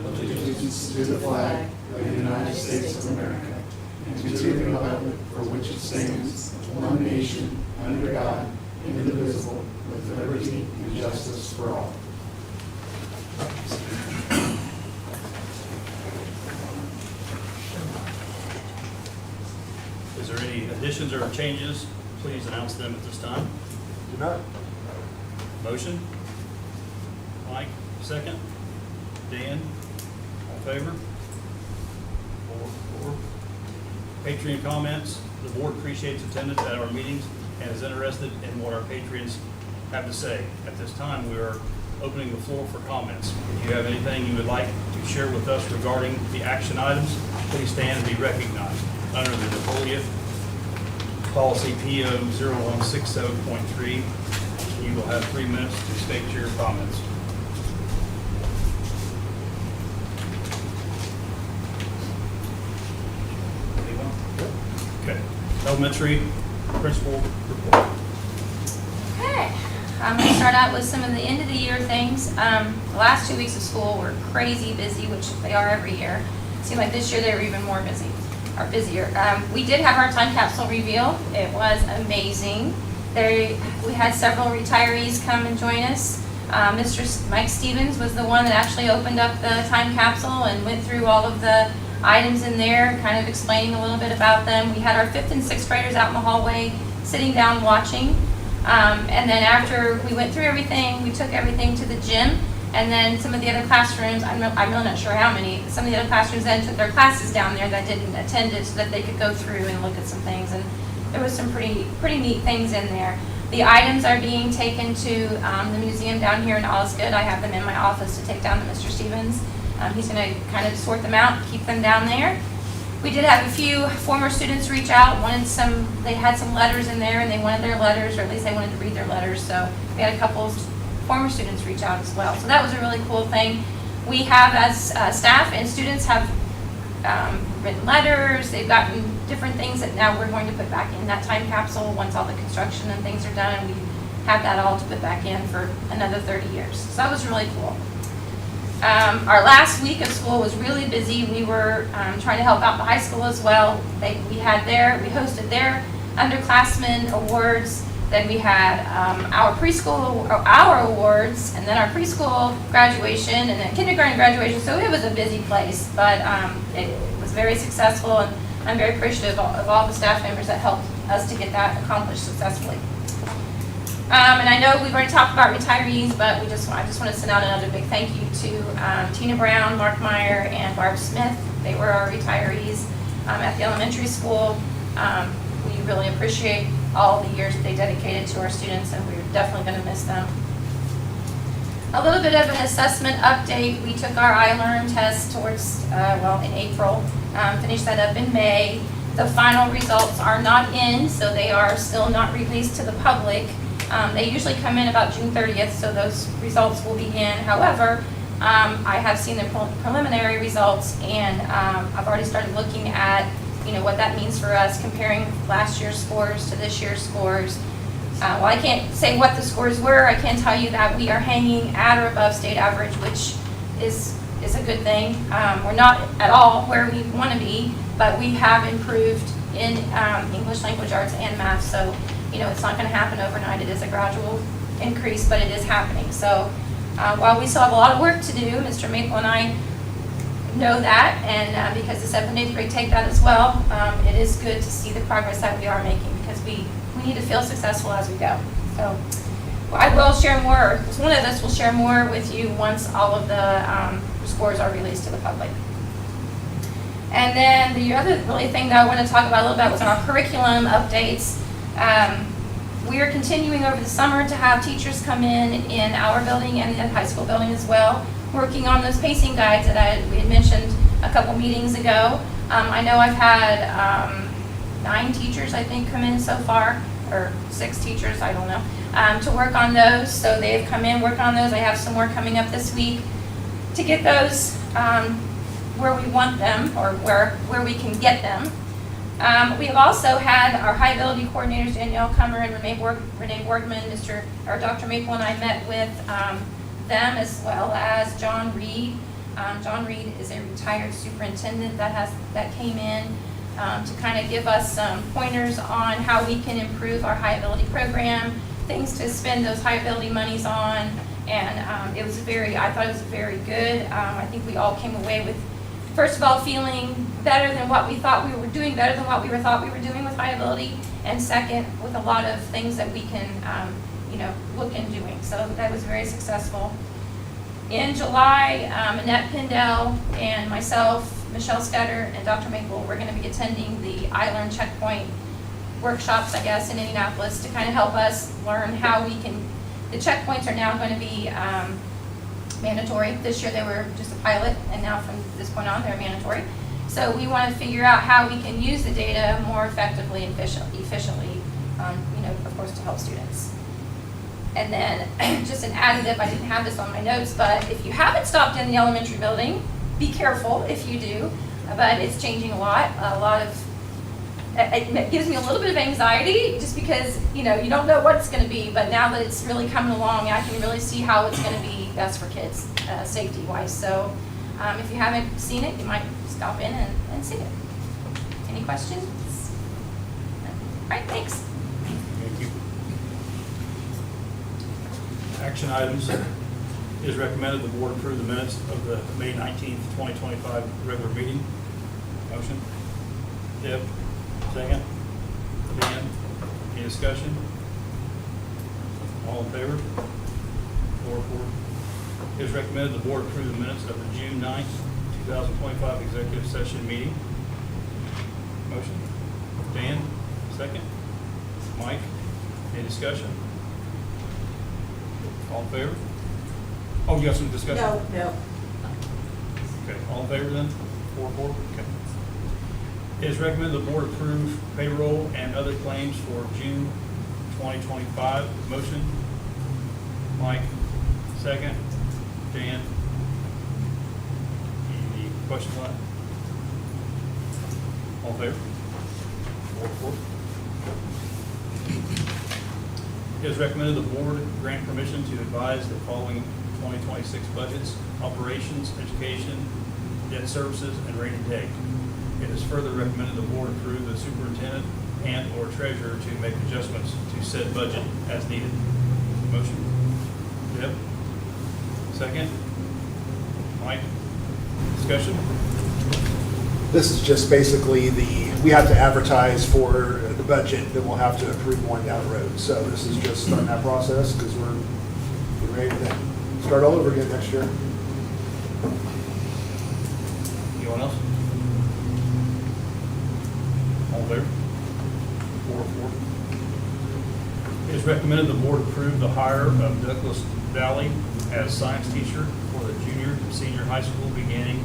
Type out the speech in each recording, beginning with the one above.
allegiance to the flag of the United States of America and to the republic for which it stands, one nation, under God, indivisible, with liberty and justice for all. Is there any additions or changes? Please announce them at this time. Do not. Motion? Mike, second. Dan, all in favor? 4. Patreon comments. The board appreciates attendance at our meetings and is interested in what our patrons have to say. At this time, we are opening the floor for comments. If you have anything you would like to share with us regarding the action items, please stand and be recognized. Under the Napoleon Policy PO 0160.3, you will have 3 minutes to state your comments. Anyone? Okay. Elementary principal report. Okay, I'm going to start out with some of the end of the year things. The last 2 weeks of school were crazy busy, which they are every year. It seemed like this year they were even more busy, or busier. We did have our time capsule reveal. It was amazing. We had several retirees come and join us. Mr. Mike Stevens was the one that actually opened up the time capsule and went through all of the items in there, kind of explaining a little bit about them. We had our 5th and 6th graders out in the hallway sitting down watching. And then after we went through everything, we took everything to the gym. And then some of the other classrooms, I'm really not sure how many, some of the other classrooms then took their classes down there that didn't attend it so that they could go through and look at some things. And there was some pretty neat things in there. The items are being taken to the museum down here in Osgood. I have them in my office to take down to Mr. Stevens. He's going to kind of sort them out, keep them down there. We did have a few former students reach out, they had some letters in there and they wanted their letters, or at least they wanted to read their letters. So we had a couple former students reach out as well. So that was a really cool thing. We have, as staff and students, have written letters. They've gotten different things that now we're going to put back in that time capsule once all the construction and things are done. We have that all to put back in for another 30 years. So that was really cool. Our last week of school was really busy. We were trying to help out the high school as well. We hosted their underclassmen awards. Then we had our preschool, our awards, and then our preschool graduation, and then kindergarten graduation. So it was a busy place, but it was very successful, and I'm very appreciative of all the staff members that helped us to get that accomplished successfully. And I know we've already talked about retirees, but I just want to send out another big thank you to Tina Brown, Mark Meyer, and Barb Smith. They were our retirees at the elementary school. We really appreciate all the years that they dedicated to our students, and we're definitely going to miss them. A little bit of an assessment update. We took our iLearn test towards, in April, finished that up in May. The final results are not in, so they are still not released to the public. They usually come in about June 30th, so those results will be in. However, I have seen the preliminary results, and I've already started looking at what that means for us, comparing last year's scores to this year's scores. Well, I can't say what the scores were. I can tell you that we are hanging at or above state average, which is a good thing. We're not at all where we want to be, but we have improved in English language arts and math. So, it's not going to happen overnight. It is a gradual increase, but it is happening. So, while we still have a lot of work to do, Mr. Maple and I know that, and because the 7th and 8th grade take that as well, it is good to see the progress that we are making, because we need to feel successful as we go. So I will share more, one of us will share more with you once all of the scores are released to the public. And then the other really thing that I want to talk about a little bit was our curriculum updates. We are continuing over the summer to have teachers come in our building and the high school building as well, working on those pacing guides that we had mentioned a couple meetings ago. I know I've had 9 teachers, I think, come in so far, or 6 teachers, I don't know, to work on those. So they've come in, worked on those. I have some more coming up this week to get those where we want them, or where we can get them. We have also had our high ability coordinators, Danielle Kummer and Renee Borgman. Dr. Maple and I met with them, as well as John Reed, John Reed is a retired superintendent that came in to kind of give us some pointers on how we can improve our high ability program, things to spend those high ability monies on, and I thought it was very good. I think we all came away with, first of all, feeling better than what we thought we were doing, better than what we thought we were doing with high ability, and second, with a lot of things that we can, look in doing. So that was very successful. In July, Annette Pindell and myself, Michelle Scudder, and Dr. Maple, we're going to be attending the I-Learn Checkpoint workshops, I guess, in Indianapolis to kind of help us learn how we can, the checkpoints are now going to be mandatory. This year they were just a pilot, and now from this point on they're mandatory. So we want to figure out how we can use the data more effectively and efficiently, of course, to help students. And then just an additive, I didn't have this on my notes, but if you haven't stopped in the elementary building, be careful if you do, but it's changing a lot. It gives me a little bit of anxiety just because, you don't know what it's going to be, but now that it's really coming along, I can really see how it's going to be best for kids, safety-wise. So if you haven't seen it, you might stop in and see it. Any questions? All right, thanks. Thank you. Action items. It is recommended the board approve the minutes of the May 19th, 2025 regular meeting. Motion. Deb. Second. Dan. Any discussion? All in favor? 4-4. It is recommended the board approve the minutes of the June 9th, 2025 executive session meeting. Motion. Dan. Second. Mike. Any discussion? All in favor? Oh, you have some discussion? No. Okay, all in favor then? 4-4? Okay. It is recommended the board approve payroll and other claims for June 2025. Motion? Mike? Second? Dan? Any questions on it? All in favor? 4-4? It is recommended the board grant permission to advise the following 2026 budgets: operations, education, debt services, and rainy day. It is further recommended the board approve the superintendent and/or treasurer to make adjustments to said budget as needed. Motion. Deb. Second. Mike. Discussion. This is just basically we have to advertise for the budget, then we'll have to approve one down the road. So this is just starting that process because we're getting ready to start all over again next year. Anyone else? All in favor? 4-4. It is recommended the board approve the hire of Douglas Valley as science teacher for the junior and senior high school beginning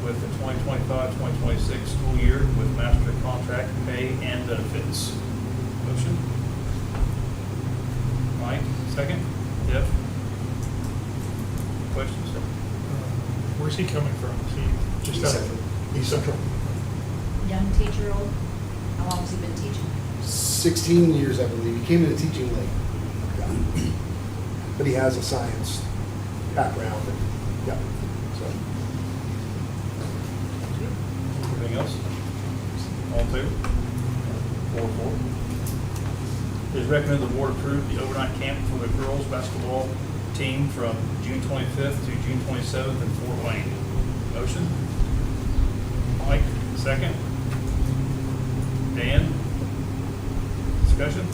with the 2025-2026 school year with master contract pay and benefits. Motion. Mike, second. Deb. Questions? Where's he coming from? Is he just out of East Central? Young teacher-old, how long has he been teaching? 16 years, I believe. He came into teaching late. But he has a science background. Yeah. So. Anything else? All in favor? 4-4. It is recommended the board approve the overnight camp for the girls basketball team from June 25th to June 27th in Fort Wayne. Motion? Mike, second. Dan? Discussion?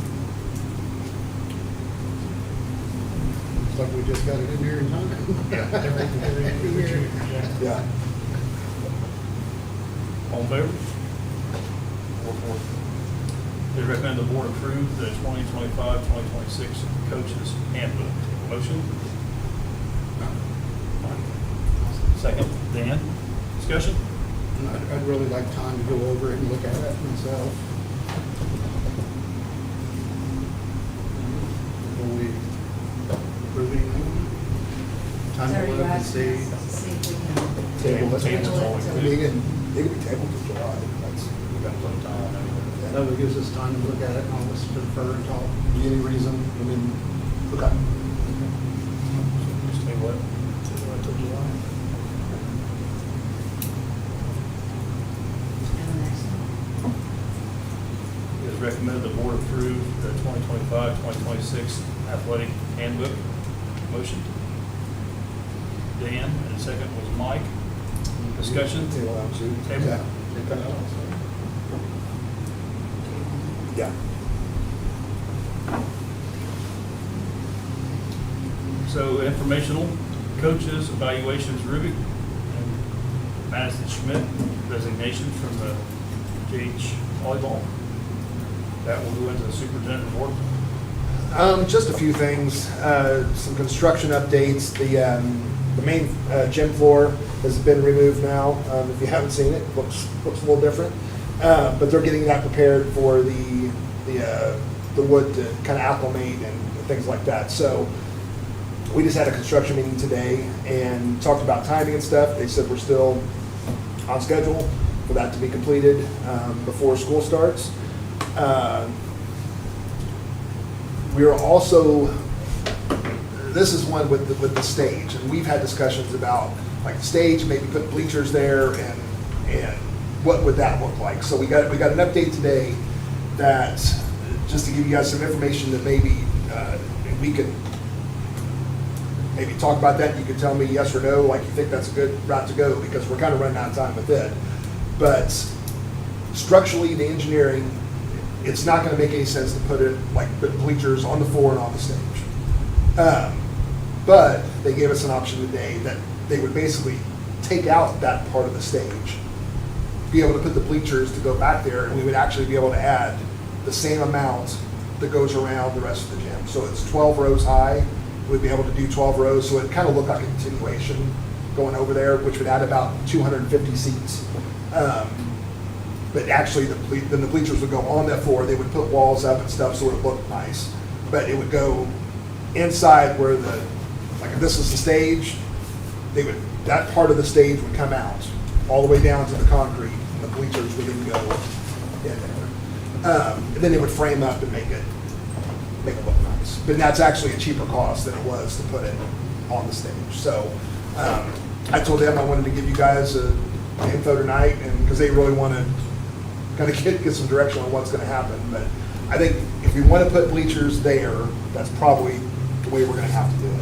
Looks like we just got it in here in time. Every June, yeah. Yeah. All in favor? 4-4. It is recommended the board approve the 2025-2026 coaches handbook. Motion? Second. Dan? Discussion? I'd really like time to go over it and look at it myself. Before we approving it. Time So to are you look and asking see. us to see if we can, Table it. Table's all we I can mean, do. it can be tabled till July. That's, We got plenty of time on that. That would gives us time to look at it and all this defer and talk. any reason, I mean, okay. Just table it. Till July. approve the 2025-2026 athletic handbook. Motion. Dan, and the second was Mike. Discussion? Table out, too. Table. Yeah. Yeah. So informational, coaches, evaluations, Rubik, and Madison Schmidt, resignation from the JH volleyball. That will go into the superintendent report. Just a few things, some construction updates. The main gym floor has been removed now. If you haven't seen it, looks a little different. But they're getting that prepared for the wood to kind of acclimate and things like that. So we just had a construction meeting today and talked about timing and stuff. They said we're still on schedule for that to be completed before school starts. We are also, this is one with the stage, and we've had discussions about like the stage, maybe put bleachers there, and what would that look like? So we got an update today that, just to give you guys some information that maybe we could maybe talk about that. You could tell me yes or no, like you think that's a good route to go, because we're kind of running out of time with it. But structurally, the engineering, it's not going to make any sense to put bleachers on the floor and on the stage. But they gave us an option today that they would basically take out that part of the stage, be able to put the bleachers to go back there, and we would actually be able to add the same amount that goes around the rest of the gym. So it's 12 rows high. We'd be able to do 12 rows, so it kind of looked like a continuation going over there, which would add about 250 seats. But actually, then the bleachers would go on that floor. They would put walls up and stuff so it would look nice. But it would go inside where like if this is the stage, that part of the stage would come out all the way down to the concrete, and the bleachers would then go in there. And then it would frame up and make it look nice. But that's actually a cheaper cost than it was to put it on the stage. So I told them I wanted to give you guys the info tonight, and because they really want to kind of get some direction on what's going to happen. But I think if we want to put bleachers there, that's probably the way we're going to have to do it.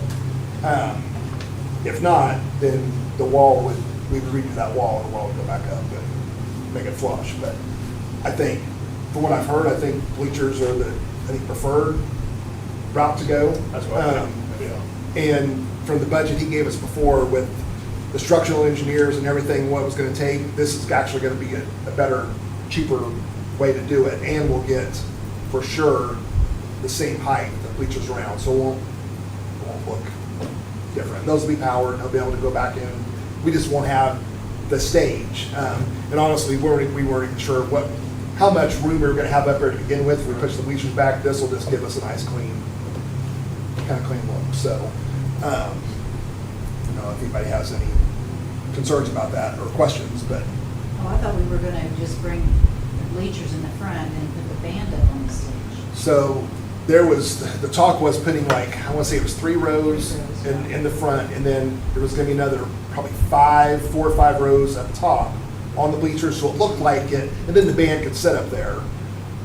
If not, then the wall we would redo that wall, and the wall would go back up and make it flush. But I think, from what I've heard, I think bleachers are the preferred route to go. That's what I think. Yeah. And from the budget he gave us before with the structural engineers and everything, what it was going to take, this is actually going to be a better, cheaper way to do it, and we'll get for sure the same height that bleachers around, so it won't look different. Those will be powered. He'll be able to go back in. We just won't have the stage. And honestly, we weren't even sure how much room we were going to have up there to begin with. If we push the bleachers back, this will just give us a nice clean look. So, I don't know if anybody has any concerns about that or questions, but. Oh, I thought we were gonna just bring the bleachers in the front and put the band up on the stage. So there was, the talk was putting I want to say it was 3 rows in the front, and then there was going to be another probably 4 or 5 rows up top on the bleachers, so it looked like it, and then the band could sit up there.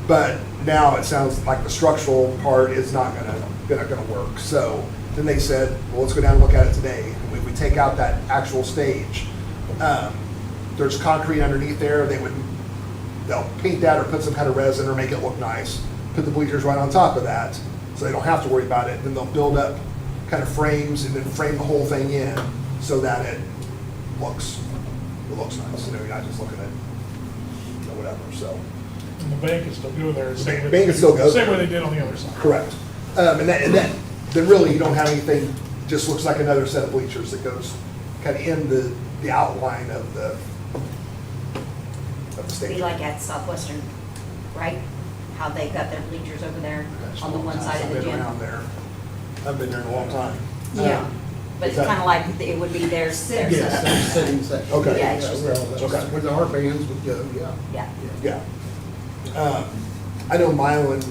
But now it sounds like the structural part is not gonna work. So then they said, well, let's go down and look at it today. And when we take out that actual stage, there's concrete underneath there. They'll paint that or put some kind of resin or make it look nice. Put the bleachers right on top of that, so they don't have to worry about it. Then they'll build up kind of frames and then frame the whole thing in so that it looks nice. You're not just looking at whatever. So And the bank can still go there. The bank can still go Same there. way they did on the other side. correct. And then really you don't have anything. Just looks like another set of bleachers that goes kind of in the outline of the stage. Be like at Southwestern, right? How they've got their bleachers over there on the one side of the I've been gym. around there. I've been there in a long time. Yeah, but is it's that- kind of like it would be their Yes, setup. there's sitting section. Okay. Yeah, it's just- where all the- Okay. Where the our bands would go, yeah. Yeah. Yeah. I know Milan,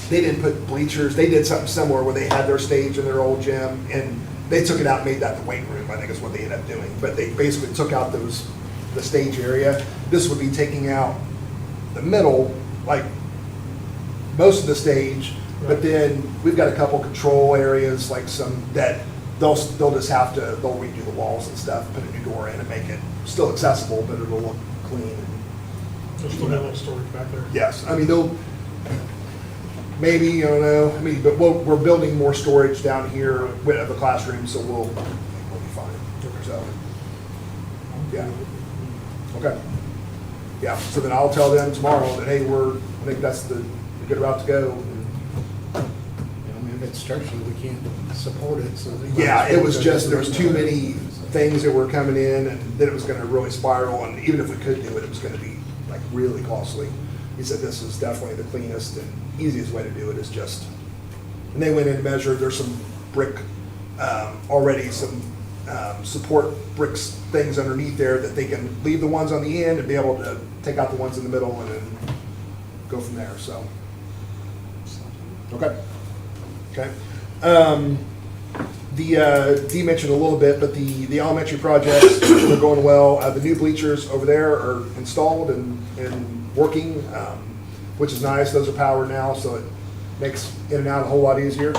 they didn't put bleachers, they did something similar where they had their stage in their old gym, and they took it out and made that the weight room, I think is what they ended up doing. But they basically took out the stage area. This would be taking out the middle, like most of the stage, but then we've got a couple control areas, like some that they'll just have to, they'll redo the walls and stuff, put a new door in and make it still accessible, but it'll look clean. There's still got a little storage back there. Yes, I mean, they'll, maybe, I don't know, I mean, but we're building more storage down here with the classroom, so we'll be fine. So, yeah. Okay. Yeah, so then I'll tell them tomorrow that, hey, I think that's the good route to go. I mean, if it's structurally, we can't support it, so. they might Yeah, as it well was go just, to there was the- too many things that were coming in, and then it was gonna really spiral, and even if we could do it, it was gonna be like really costly. He said this is definitely the cleanest and easiest way to do it is just, and they went in and measured, there's some brick, already some, support bricks things underneath there that they can leave the ones on the end and be able to take out the ones in the middle and then go from there, so. Okay. Okay. Dee mentioned a little bit, but the elementary projects are going well. The new bleachers over there are installed and working, which is nice. Those are powered now, so it makes in and out a whole lot easier.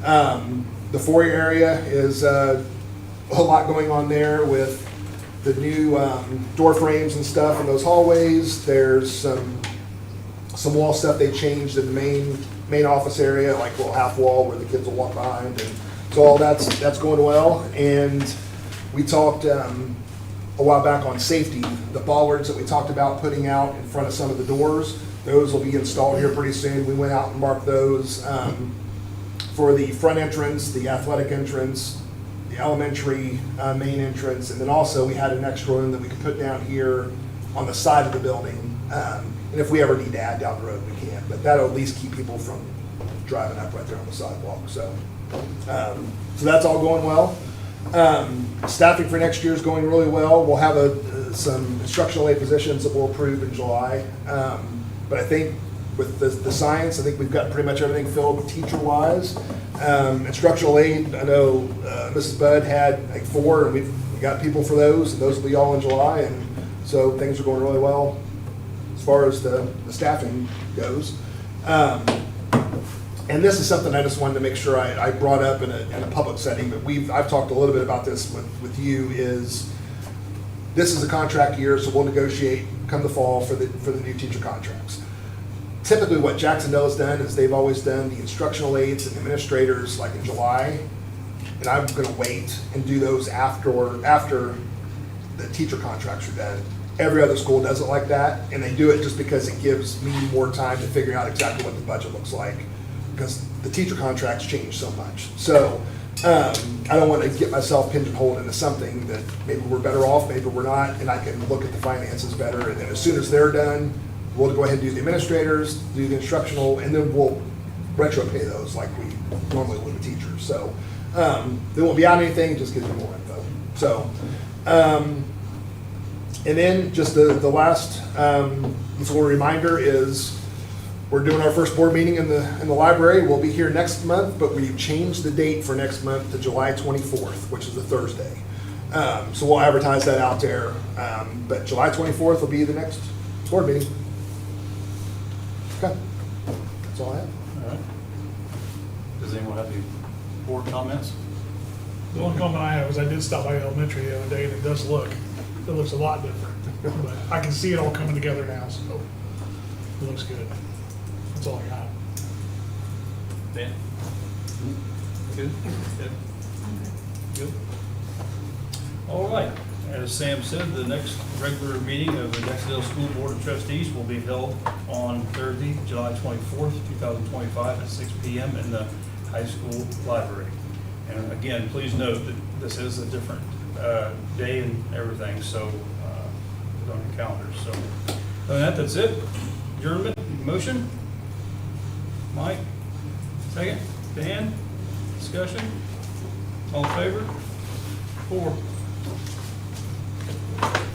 The foyer area is a lot going on there with the new door frames and stuff in those hallways. There's some wall stuff they changed in the main office area, like a little half wall where the kids will walk behind, and so all that's going well. And we talked a while back on safety, the bollards that we talked about putting out in front of some of the doors, those will be installed here pretty soon. We went out and marked those for the front entrance, the athletic entrance, the elementary main entrance, and then also we had an extra one that we could put down here on the side of the building. And if we ever need to add down the road, we can, but that'll at least keep people from driving up right there on the sidewalk, so. So that's all going well. Staffing for next year is going really well. We'll have some instructional aid positions that we'll approve in July. But I think with the science, I think we've got pretty much everything filled teacher-wise. Instructional aid, I know Mrs. Budd had like 4, and we got people for those, and those will be all in July, and so things are going really well as far as the staffing goes. And this is something I just wanted to make sure I brought up in a public setting, but I've talked a little bit about this with you, is this is a contract year, so we'll negotiate come the fall for the new teacher contracts. Typically what Jac-Cen-Del has done is they've always done the instructional aides and administrators like in July, and I'm gonna wait and do those after the teacher contracts are done. Every other school does it like that, and they do it just because it gives me more time to figure out exactly what the budget looks like, because the teacher contracts change so much. So I don't want to get myself pigeonholed into something that maybe we're better off, maybe we're not, and I can look at the finances better, and then as soon as they're done, we'll go ahead and do the administrators, do the instructional, and then we'll retro pay those like we normally would with teachers. So they won't be out anything, it just gives you more info. So, and then just the last little reminder is we're doing our first board meeting in the library. We'll be here next month, but we've changed the date for next month to July 24th, which is a Thursday. So we'll advertise that out there. But July 24th will be the next board meeting. Okay, that's all I have. All right. Does anyone have any board comments? The one comment I have is I did stop by elementary the other day, and it looks a lot different. But I can see it all coming together now, so it looks good. That's all I got. Dan? Good? Good? Good? All right. As Sam said, the next regular meeting of the Jac-Cen-Del School Board of Trustees will be held on Thursday, July 24th, 2025 at 6 p.m. in the high school library. And again, please note that this is a different day and everything, so put on your calendars. So other than that's it. Adjournment, motion. Mike, second. Dan, discussion. All in favor? 4.